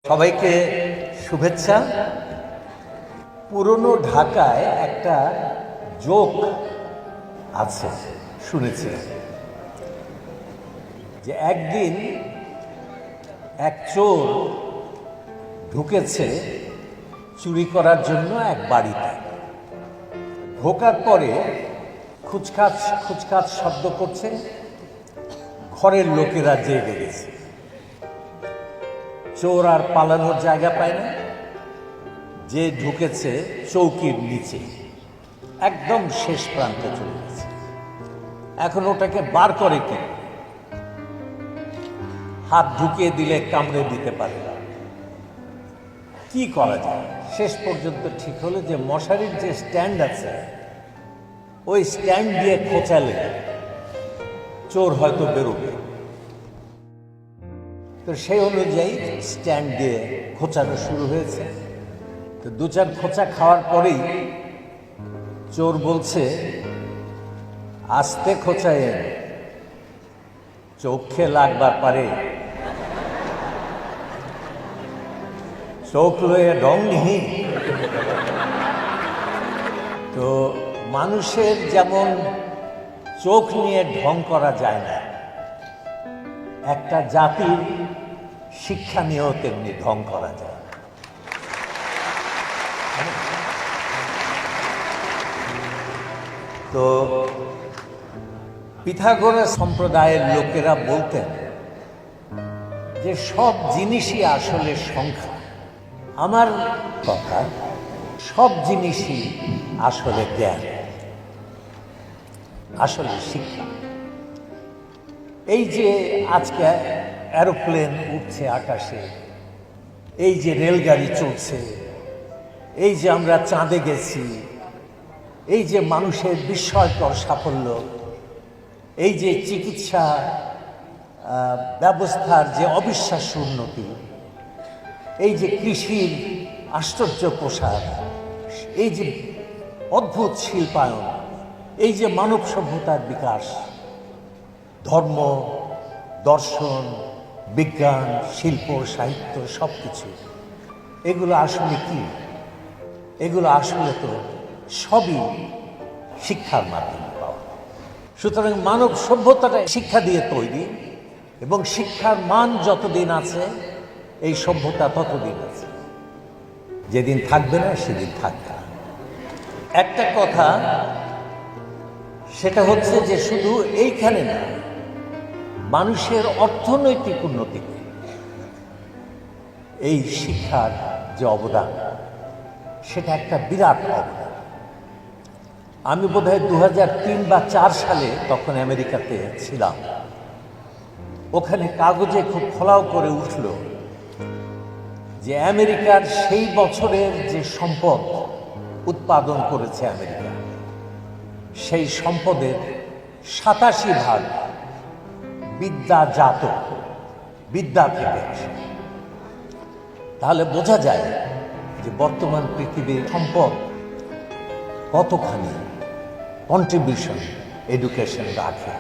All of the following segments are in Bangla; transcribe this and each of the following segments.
সবাইকে শুভেচ্ছা। পুরনো ঢাকায় একটা জোক আছে, শুনেছি যে একদিন এক চোর ঢুকেছে চুরি করার জন্য এক বাড়িতে। ঢোকার পরে খুচখাচ খুচখাচ শব্দ করছে, ঘরের লোকেরা জেগে গেছে। চোর আর পালানোর জায়গা পায় না, যে ঢুকেছে চৌকির নিচে, একদম শেষ প্রান্তে চলে গেছে। এখন ওটাকে বার করে কি? হাত ঢুকিয়ে দিলে কামড়ে দিতে পারে, কি করা যায়? শেষ পর্যন্ত ঠিক হলো যে মশারির যে স্ট্যান্ড আছে, ওই স্ট্যান্ড দিয়ে খোঁচালে চোর হয়তো বেরোবে। তো সেই অনুযায়ী স্ট্যান্ড দিয়ে খোঁচানো শুরু হয়েছে। তো দু চার খোঁচা খাওয়ার পরেই চোর বলছে, আস্তে খোঁচায়, চোখে লাগবার পারে, চোখ লয়ে রং নিহি। তো মানুষের যেমন চোখ নিয়ে ঢং করা যায় না, একটা জাতির শিক্ষা নিয়েও তেমনি ঢং করা যায়। তো পিথাগোরাস সম্প্রদায়ের লোকেরা বলতেন যে সব জিনিসই আসলে সংখ্যা। আমার কথা, সব জিনিসই আসলে জ্ঞান, আসলে শিক্ষা। এই যে আজকে এরোপ্লেন উঠছে আকাশে, এই যে রেলগাড়ি চলছে, এই যে আমরা চাঁদে গেছি, এই যে মানুষের বিস্ময়কর সাফল্য, এই যে চিকিৎসা ব্যবস্থার যে অবিশ্বাস্য উন্নতি, এই যে কৃষির আশ্চর্য প্রসার, এই যে অদ্ভুত শিল্পায়ন, এই যে মানব সভ্যতার বিকাশ, ধর্ম, দর্শন, বিজ্ঞান, শিল্প, সাহিত্য, সব কিছু, এগুলো আসলে কি? এগুলো আসলে তো সবই শিক্ষার মাধ্যমে পাওয়া। সুতরাং মানব সভ্যতাটা শিক্ষা দিয়ে তৈরি, এবং শিক্ষার মান যতদিন আছে এই সভ্যতা ততদিন আছে। যেদিন থাকবে না সেদিন থাকবে না। একটা কথা, সেটা হচ্ছে যে শুধু এইখানে না, মানুষের অর্থনৈতিক উন্নতিতে এই শিক্ষার যে অবদান, সেটা একটা বিরাট অবদান। আমি বোধহয় 2003 বা 2004 সালে তখন আমেরিকাতে ছিলাম। ওখানে কাগজে খুব ফলাও করে উঠল যে আমেরিকার সেই বছরের যে সম্পদ উৎপাদন করেছে আমেরিকা, সেই সম্পদের 87% বিদ্যাজাত, বিদ্যা থেকে আসে। তাহলে বোঝা যায় যে বর্তমান পৃথিবীর সম্পদ কতখানি কন্ট্রিবিউশন এডুকেশন রাখে।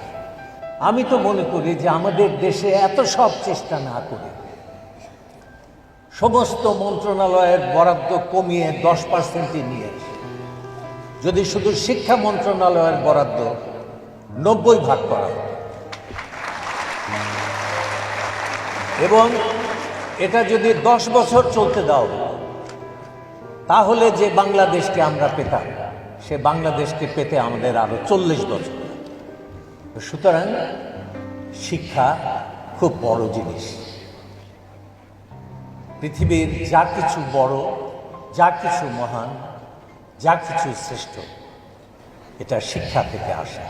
আমি তো মনে করি যে আমাদের দেশে এত সব চেষ্টা না করে সমস্ত মন্ত্রণালয়ের বরাদ্দ কমিয়ে 10% নিয়ে যদি শুধু শিক্ষা মন্ত্রণালয়ের বরাদ্দ 90 ভাগ করা হয়, এবং এটা যদি 10 বছর চলতে দাও, তাহলে যে বাংলাদেশকে আমরা পেতাম, সে বাংলাদেশকে পেতে আমাদের আরো 40 বছর। সুতরাং শিক্ষা খুব বড় জিনিস। পৃথিবীর যা কিছু বড়, যা কিছু মহান, যা কিছু শ্রেষ্ঠ, এটা শিক্ষা থেকে আসে।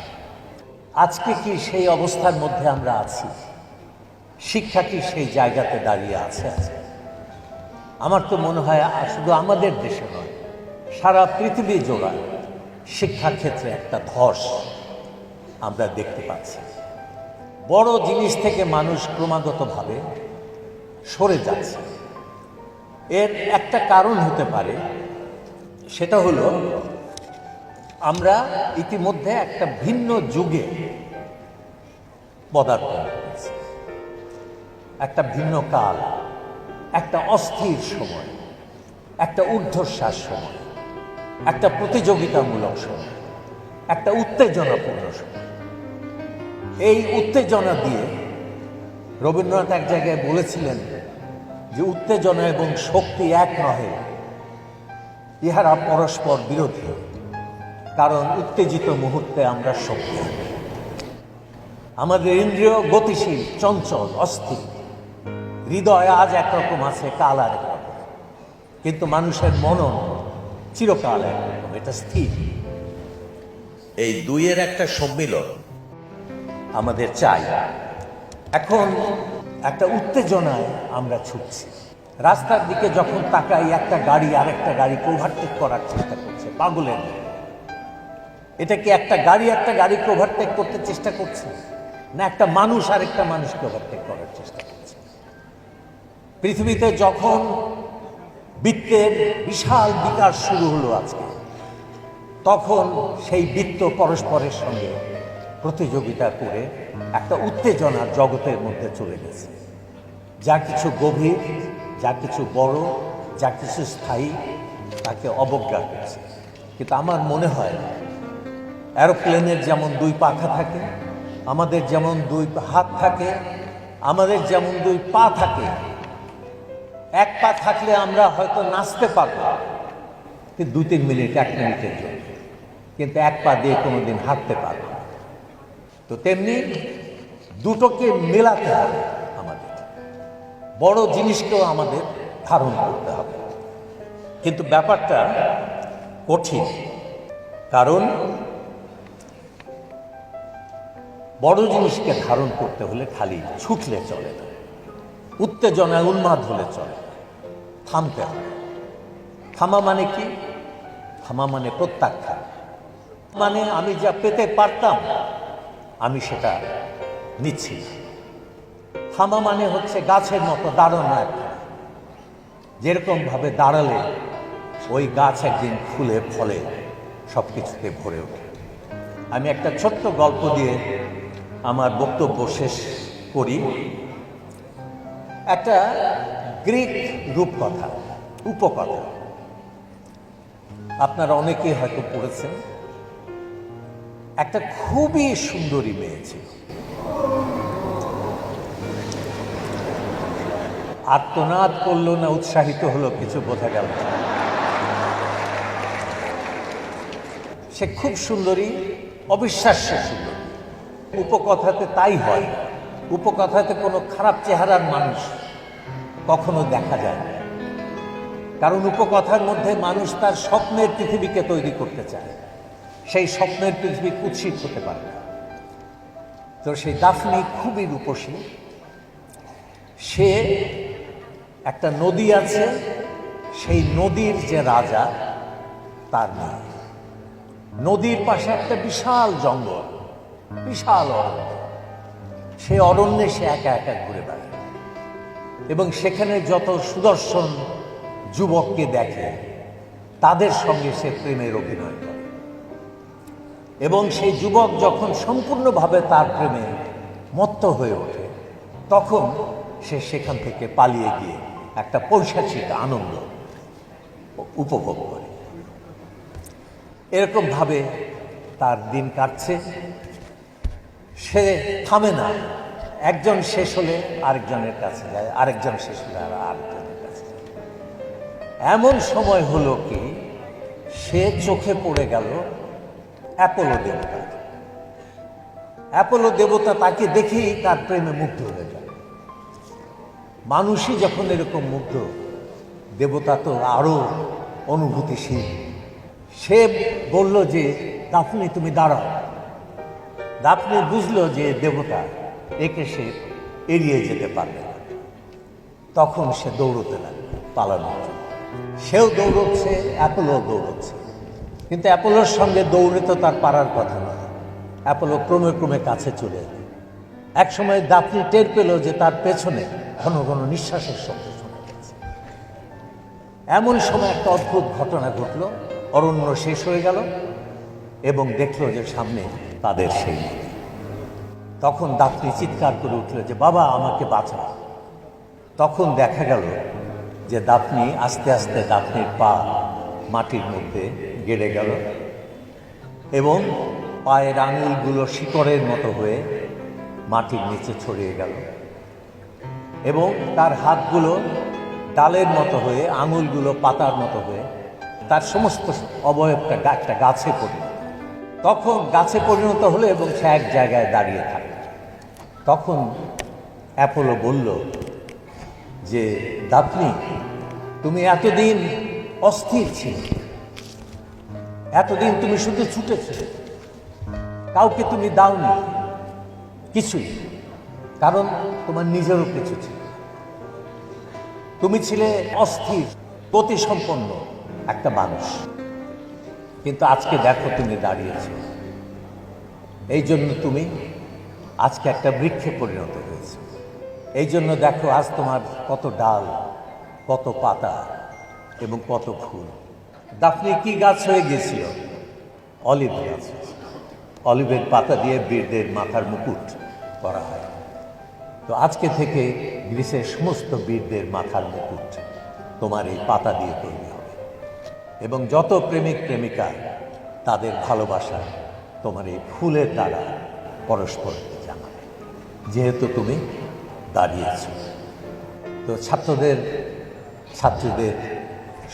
আজকে কি সেই অবস্থার মধ্যে আমরা আছি? শিক্ষা কি সেই জায়গাতে দাঁড়িয়ে আছে? আমার তো মনে হয় শুধু আমাদের দেশে নয়, সারা পৃথিবী জোড়া শিক্ষার ক্ষেত্রে একটা ধস আমরা দেখতে পাচ্ছি। বড় জিনিস থেকে মানুষ ক্রমাগতভাবে সরে যাচ্ছে। এর একটা কারণ হতে পারে, সেটা হলো আমরা ইতিমধ্যে একটা ভিন্ন যুগে পদার্পণ করেছি, একটা ভিন্ন কাল, একটা অস্থির সময়, একটা ঊর্ধ্বশ্বাস সময়, একটা প্রতিযোগিতামূলক সময়, একটা উত্তেজনাপূর্ণ সময়। এই উত্তেজনা দিয়ে রবীন্দ্রনাথ এক জায়গায় বলেছিলেন যে উত্তেজনা এবং শক্তি এক নহে, ইহারা পরস্পর বিরোধী, কারণ উত্তেজিত মুহূর্তে আমরা শক্তি। আমাদের ইন্দ্রিয় গতিশীল, চঞ্চল, অস্থির। হৃদয় আজ একরকম আছে, কাল আর একরকম, কিন্তু মানুষের মনন চিরকাল একরকম, এটা স্থির। এই দুইয়ের একটা সম্মিলন আমাদের চাই। এখন একটা উত্তেজনায় আমরা ছুটছি। রাস্তার দিকে যখন তাকাই, একটা গাড়ি আরেকটা গাড়িকে ওভারটেক করার চেষ্টা করছে পাগলের মতো। এটা কি একটা গাড়িকে ওভারটেক করতে চেষ্টা করছে, না একটা মানুষ আরেকটা মানুষকে ওভারটেক করার চেষ্টা করছে? পৃথিবীতে যখন বৃত্তের বিশাল বিকাশ শুরু হলো আজকে, তখন সেই বৃত্ত পরস্পরের সঙ্গে প্রতিযোগিতা করে একটা উত্তেজনার জগতের মধ্যে চলে গেছে। যা কিছু গভীর, যা কিছু বড়, যা কিছু স্থায়ী, তাকে অবজ্ঞা করছে। কিন্তু আমার মনে হয় এরোপ্লেনের যেমন দুই পাখা থাকে, আমাদের যেমন দুই হাত থাকে, আমাদের যেমন দুই পা থাকে। এক পা থাকলে আমরা হয়তো নাচতে পারবো, কিন্তু 2-3 মিনিট, 1 মিনিটের জন্য, কিন্তু এক পা দিয়ে কোনোদিন হাঁটতে পারবো না। তো তেমনি দুটোকে মেলাতে হবে আমাদের, বড় জিনিসকেও আমাদের ধারণ করতে হবে। কিন্তু ব্যাপারটা কঠিন, কারণ বড় জিনিসকে ধারণ করতে হলে খালি ছুটলে চলে না, উত্তেজনায় উন্মাদ হলে চলে না, থামতে হবে। থামা মানে কি? থামা মানে প্রত্যাখ্যান, মানে আমি যা পেতে পারতাম আমি সেটা নিচ্ছি না। থামা মানে হচ্ছে গাছের মতো দাঁড়ানো একটা, যেরকম ভাবে দাঁড়ালে ওই গাছ একদিন ফুলে ফলে সব কিছুতে ভরে ওঠে। আমি একটা ছোট্ট গল্প দিয়ে আমার বক্তব্য শেষ করি। একটা গ্রিক রূপকথা, উপকথা, আপনারা অনেকেই হয়তো পড়েছেন। একটা খুবই সুন্দরী মেয়ে ছিল, আর্তনাদ করলো না উৎসাহিত হলো কিছু বোঝা গেল না। সে খুব সুন্দরী, অবিশ্বাস্য সুন্দরী। উপকথাতে তাই হয়, উপকথাতে কোনো খারাপ চেহারার মানুষ কখনো দেখা যায় না, কারণ উপকথার মধ্যে মানুষ তার স্বপ্নের পৃথিবীকে তৈরি করতে চায়, সেই স্বপ্নের পৃথিবী কুৎসিত হতে পারে না। তো সেই দাফনি খুবই রূপসী। সে একটা নদী আছে, সেই নদীর যে রাজা তার মেয়ে। নদীর পাশে একটা বিশাল জঙ্গল, বিশাল অরণ্য। সেই অরণ্যে সে একা একা ঘুরে বেড়ায় এবং সেখানে যত সুদর্শন যুবককে দেখে তাদের সঙ্গে সে প্রেমের অভিনয় করে। এবং সেই যুবক যখন সম্পূর্ণভাবে তার প্রেমে মত্ত হয়ে ওঠে, তখন সে সেখান থেকে পালিয়ে গিয়ে একটা পৈশাচিক আনন্দ উপভোগ করে। এরকমভাবে তার দিন কাটছে, সে থামে না। একজন শেষ হলে আরেকজনের কাছে যায়, আরেকজন শেষ হলে আরেকজনের কাছে যায়। এমন সময় হলো কি সে চোখে পড়ে গেল অ্যাপোলো দেবতা। অ্যাপোলো দেবতা তাকে দেখেই তার প্রেমে মুগ্ধ হয়ে গেল। মানুষই যখন এরকম মুগ্ধ, দেবতা তো আরো অনুভূতিশীল। সে বলল যে দাফনি তুমি দাঁড়াও। দাফনি বুঝলো যে দেবতা, একে সে এড়িয়ে যেতে পারবে না। তখন সে দৌড়তে লাগলো পালানোর জন্য। সেও দৌড়চ্ছে, অ্যাপোলো দৌড়চ্ছে, কিন্তু অ্যাপোলোর সঙ্গে দৌড়ে তো তার পারার কথা নয়। অ্যাপোলো ক্রমে ক্রমে কাছে চলে এলো। এক সময় দাফনি টের পেল যে তার পেছনে ঘন ঘন নিঃশ্বাসের শব্দ শোনা যাচ্ছে। এমন সময় একটা অদ্ভুত ঘটনা ঘটল। অরণ্য শেষ হয়ে গেল এবং দেখলো যে সামনে তাদের সেই নদী। তখন দাফনি চিৎকার করে উঠল যে বাবা আমাকে বাঁচা। তখন দেখা গেল যে দাফনি আস্তে আস্তে দাফনির পা মাটির মধ্যে গেড়ে গেল এবং পায়ের আঙুলগুলো শিকড়ের মতো হয়ে মাটির নিচে ছড়িয়ে গেল এবং তার হাতগুলো ডালের মতো হয়ে আঙুলগুলো পাতার মতো হয়ে তার সমস্ত অবয়বটা একটা গাছে পরিণত। তখন গাছে পরিণত হলো এবং সে এক জায়গায় দাঁড়িয়ে থাকে। তখন অ্যাপোলো বলল যে দাফনি, তুমি এতদিন অস্থির ছিলে, এতদিন তুমি শুধু ছুটেছিলে, কাউকে তুমি দাওনি কিছুই, কারণ তোমার নিজেরও কিছু ছিল। তুমি ছিলে অস্থির গতিসম্পন্ন একটা মানুষ, কিন্তু আজকে দেখো তুমি দাঁড়িয়েছ। এই জন্য তুমি আজকে একটা বৃক্ষে পরিণত হয়েছে। এই জন্য দেখো আজ তোমার কত ডাল, কত পাতা এবং কত ফুল। দাফনি কি গাছ হয়ে গেছিল? অলিভ গাছ। অলিভের পাতা দিয়ে বীরদের মাথার মুকুট করা হয়। তো আজকে থেকে গ্রিসের সমস্ত বীরদের মাথার মুকুট তোমার এই পাতা দিয়ে তৈরি হবে এবং যত প্রেমিক প্রেমিকা তাদের ভালোবাসা তোমার এই ফুলের দ্বারা পরস্পরকে জানাবে, যেহেতু তুমি দাঁড়িয়েছ। তো ছাত্রীদের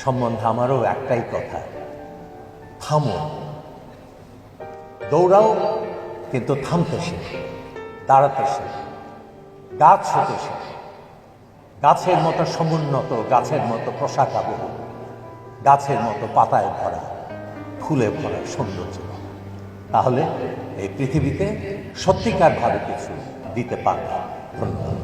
সম্বন্ধে আমারও একটাই কথা, থামো, দৌড়াও কিন্তু থামতে শেখো, দাঁড়াতে শেখো, গাছ হতে শেখো, গাছের মতো সমুন্নত, গাছের মতো পোশাকাবহ, গাছের মতো পাতায় ভরা, ফুলে ভরা সৌন্দর্য। তাহলে এই পৃথিবীতে সত্যিকারভাবে কিছু দিতে পারবে। ধন্যবাদ।